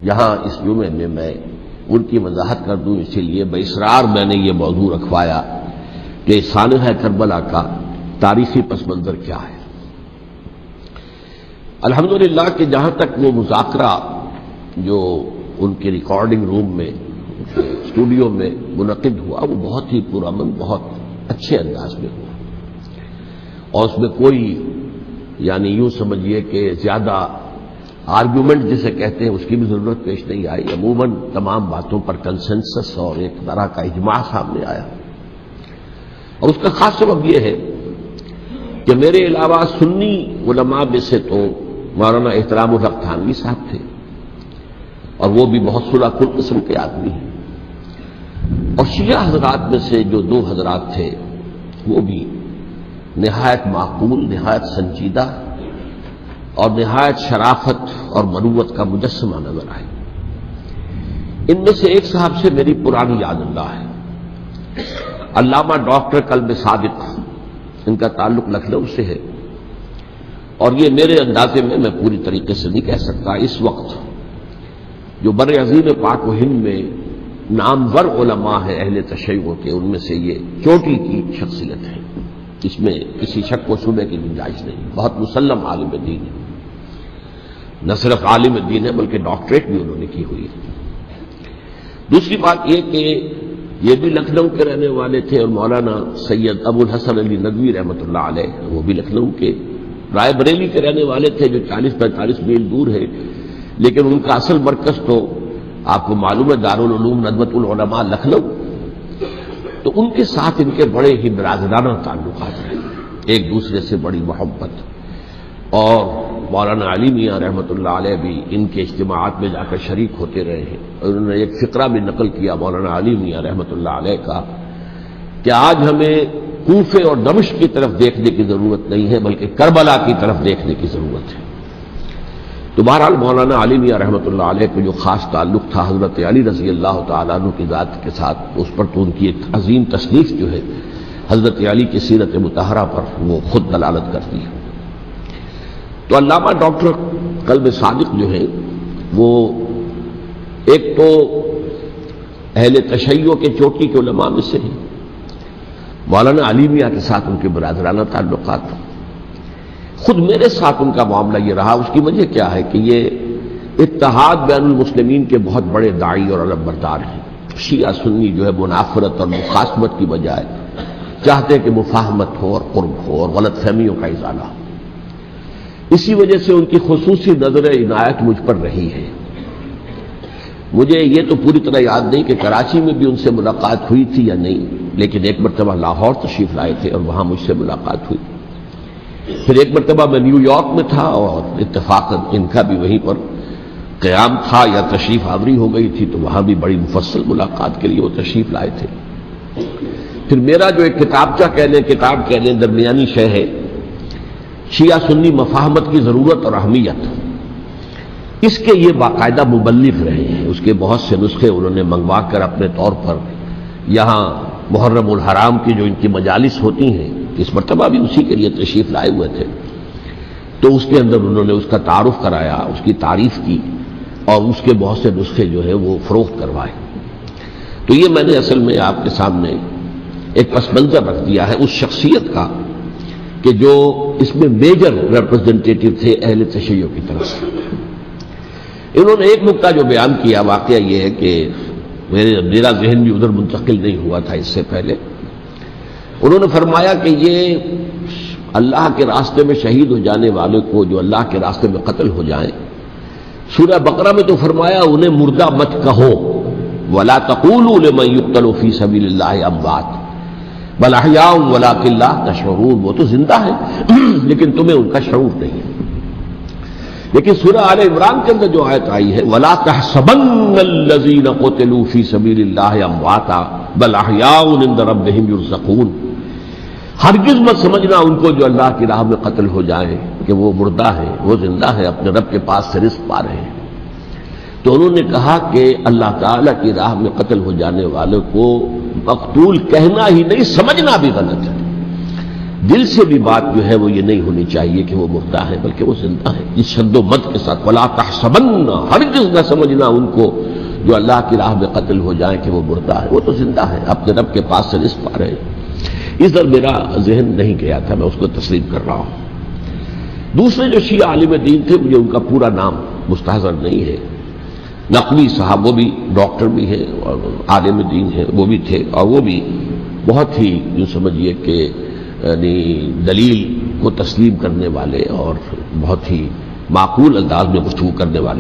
یہاں اس جمعے میں میں ان کی وضاحت کر دوں، اسی لیے باصرار میں نے یہ موضوع رکھوایا کہ سانحہ کربلا کا تاریخی پس منظر کیا ہے۔ الحمدللہ کہ جہاں تک وہ مذاکرہ جو ان کے ریکارڈنگ روم میں اسٹوڈیو میں منعقد ہوا وہ بہت ہی پرامن، بہت اچھے انداز میں ہوا، اور اس میں کوئی یعنی یوں سمجھیے کہ زیادہ آرگیومنٹ جسے کہتے ہیں اس کی بھی ضرورت پیش نہیں آئی۔ عموماً تمام باتوں پر کنسنسس اور ایک طرح کا اجماع سامنے آیا، اور اس کا خاص سبب یہ ہے کہ میرے علاوہ سنی علماء میں سے تو مولانا احترام الحق تھانوی صاحب تھے، اور وہ بھی بہت صلح کل قسم کے آدمی ہیں، اور شیعہ حضرات میں سے جو دو حضرات تھے وہ بھی نہایت معقول، نہایت سنجیدہ اور نہایت شرافت اور مروت کا مجسمہ نظر آئے۔ ان میں سے ایک صاحب سے میری پرانی یاد اللہ ہے، علامہ ڈاکٹر قلب صادق، ان کا تعلق لکھنؤ سے ہے، اور یہ میرے اندازے میں پوری طریقے سے نہیں کہہ سکتا، اس وقت جو بر عظیم پاک و ہند میں نامور علماء ہیں اہل تشیع کے، ان میں سے یہ چوٹی کی شخصیت ہے، اس میں کسی شک و شبہ کی گنجائش نہیں، بہت مسلم عالم دین ہے، نہ صرف عالم دین ہے بلکہ ڈاکٹریٹ بھی انہوں نے کی ہوئی ہے۔ دوسری بات یہ کہ یہ بھی لکھنؤ کے رہنے والے تھے، اور مولانا سید ابو الحسن علی ندوی رحمۃ اللہ علیہ وہ بھی لکھنؤ کے، رائے بریلی کے رہنے والے تھے جو 40-45 میل دور ہے، لیکن ان کا اصل مرکز تو آپ کو معلوم ہے دارالعلوم ندوۃ العلماء لکھنؤ، تو ان کے ساتھ ان کے بڑے ہی برادرانہ تعلقات ہیں، ایک دوسرے سے بڑی محبت، اور مولانا علی میاں رحمۃ اللہ علیہ بھی ان کے اجتماعات میں جا کر شریک ہوتے رہے ہیں، اور انہوں نے ایک فقرہ بھی نقل کیا مولانا علی میاں رحمۃ اللہ علیہ کا کہ آج ہمیں کوفے اور دمشق کی طرف دیکھنے کی ضرورت نہیں ہے بلکہ کربلا کی طرف دیکھنے کی ضرورت ہے۔ تو بہرحال مولانا علی میاں رحمۃ اللہ علیہ کو جو خاص تعلق تھا حضرت علی رضی اللہ تعالیٰ عنہ کی ذات کے ساتھ، اس پر تو ان کی ایک عظیم تصنیف جو ہے حضرت علی کی سیرت مطہرہ پر وہ خود دلالت کرتی ہے۔ تو علامہ ڈاکٹر قلب صادق جو ہے وہ ایک تو اہل تشیع کے چوٹی کے علماء میں سے ہیں، مولانا علی میاں کے ساتھ ان کے برادرانہ تعلقات، خود میرے ساتھ ان کا معاملہ یہ رہا۔ اس کی وجہ کیا ہے کہ یہ اتحاد بین المسلمین کے بہت بڑے داعی اور علم بردار ہیں۔ شیعہ سنی جو ہے منافرت اور مخاصمت کی بجائے چاہتے ہیں کہ مفاہمت ہو اور قرب ہو اور غلط فہمیوں کا ازالہ ہو، اسی وجہ سے ان کی خصوصی نظر عنایت مجھ پر رہی ہے۔ مجھے یہ تو پوری طرح یاد نہیں کہ کراچی میں بھی ان سے ملاقات ہوئی تھی یا نہیں، لیکن ایک مرتبہ لاہور تشریف لائے تھے اور وہاں مجھ سے ملاقات ہوئی، پھر ایک مرتبہ میں نیو یارک میں تھا اور اتفاقاً ان کا بھی وہیں پر قیام تھا یا تشریف آوری ہو گئی تھی، تو وہاں بھی بڑی مفصل ملاقات کے لیے وہ تشریف لائے تھے۔ پھر میرا جو ایک کتاب کہہ لیں درمیانی شے ہے، شیعہ سنی مفاہمت کی ضرورت اور اہمیت، اس کے یہ باقاعدہ مبلغ رہے ہیں، اس کے بہت سے نسخے انہوں نے منگوا کر اپنے طور پر یہاں محرم الحرام کی جو ان کی مجالس ہوتی ہیں، اس مرتبہ بھی اسی کے لیے تشریف لائے ہوئے تھے، تو اس کے اندر انہوں نے اس کا تعارف کرایا، اس کی تعریف کی، اور اس کے بہت سے نسخے جو ہے وہ فروخت کروائے۔ تو یہ میں نے اصل میں آپ کے سامنے ایک پس منظر رکھ دیا ہے اس شخصیت کا کہ جو اس میں میجر ریپرزنٹیٹو تھے اہل تشیع کی طرف سے۔ انہوں نے ایک نکتہ جو بیان کیا، واقعہ یہ ہے کہ میرا ذہن بھی ادھر منتقل نہیں ہوا تھا اس سے پہلے، انہوں نے فرمایا کہ یہ اللہ کے راستے میں شہید ہو جانے والے کو جو اللہ کے راستے میں قتل ہو جائیں، سورہ بقرہ میں تو فرمایا انہیں مردہ مت کہو، وَلَا تَقُولُوا لِمَن يُقْتَلُ فِي سَبِيلِ اللَّهِ أَمْوَاتٌ بَلْ أَحْيَاءٌ وَلَٰكِن لَّا تَشْعُرُونَ، وہ تو زندہ ہے لیکن تمہیں ان کا شعور نہیں ہے۔ لیکن سورہ آل عمران کے اندر جو آیت آئی ہے وَلَا تَحْسَبَنَّ الَّذِينَ قُتِلُوا فِي سَبِيلِ اللَّهِ أَمْوَاتًا بَلْ أَحْيَاءٌ عِندَ رَبِّهِمْ يُرْزَقُونَ، ہرگز مت سمجھنا ان کو جو اللہ کی راہ میں قتل ہو جائیں کہ وہ مردہ ہے، وہ زندہ ہے، اپنے رب کے پاس سے رزق پا رہے ہیں۔ تو انہوں نے کہا کہ اللہ تعالیٰ کی راہ میں قتل ہو جانے والے کو مقتول کہنا ہی نہیں، سمجھنا بھی غلط ہے۔ دل سے بھی بات جو ہے وہ یہ نہیں ہونی چاہیے کہ وہ مردہ ہے، بلکہ وہ زندہ ہے، اس شد و مد کے ساتھ وَلَا تَحْسَبَنَّ، ہرگز نہ سمجھنا ان کو جو اللہ کی راہ میں قتل ہو جائیں کہ وہ مردہ ہے، وہ تو زندہ ہے، اپنے رب کے پاس سے رزق پا رہے ہیں۔ اس در میرا ذہن نہیں گیا تھا، میں اس کو تسلیم کر رہا ہوں۔ دوسرے جو شیعہ عالم دین تھے، مجھے ان کا پورا نام مستحضر نہیں ہے، نقوی صاحب، وہ بھی ڈاکٹر بھی ہیں اور عالم دین ہیں، وہ بھی تھے، اور وہ بھی بہت ہی جو سمجھیے کہ یعنی دلیل کو تسلیم کرنے والے اور بہت ہی معقول انداز میں گفتگو کرنے والے۔